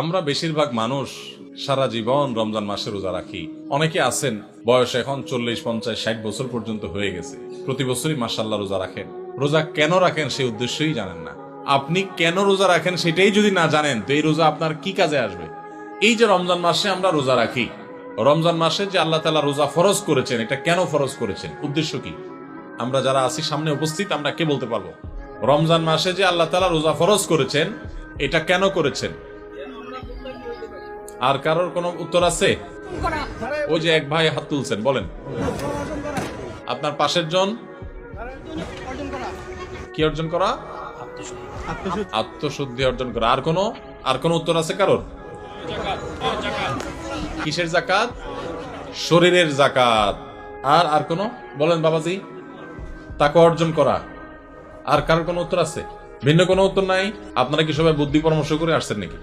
আমরা বেশিরভাগ মানুষ সারা জীবন রমজান মাসে রোজা রাখি। অনেকে আছেন বয়স এখন 40, 50, 60 বছর পর্যন্ত হয়ে গেছে, প্রতি বছরই মাশাআল্লাহ রোজা রাখেন। রোজা কেন রাখেন সেই উদ্দেশ্যই জানেন না। আপনি কেন রোজা রাখেন সেটাই যদি না জানেন তো এই রোজা আপনার কি কাজে আসবে? এই যে রমজান মাসে আমরা রোজা রাখি, রমজান মাসে যে আল্লাহ তাআলা রোজা ফরজ করেছেন, এটা কেন ফরজ করেছেন, উদ্দেশ্য কি? আমরা যারা আছি সামনে উপস্থিত, আমরা কে বলতে পারবো? রমজান মাসে যে আল্লাহ তাআলা রোজা ফরজ করেছেন, এটা কেন করেছেন? আর কারোর কোনো উত্তর আছে? ওই যে এক ভাই হাত তুলছেন, বলেন। আপনার পাশের জন কি অর্জন করা? আত্মশুদ্ধি অর্জন করা। আর কোনো উত্তর আছে কারোর? কিসের যাকাত? শরীরের যাকাত। আর কোনো বলেন বাবাজি। তাকওয়া অর্জন করা। আর কারোর কোনো উত্তর আছে? ভিন্ন কোনো উত্তর নাই? আপনারা কি সবাই বুদ্ধি পরামর্শ করে আসছেন নাকি?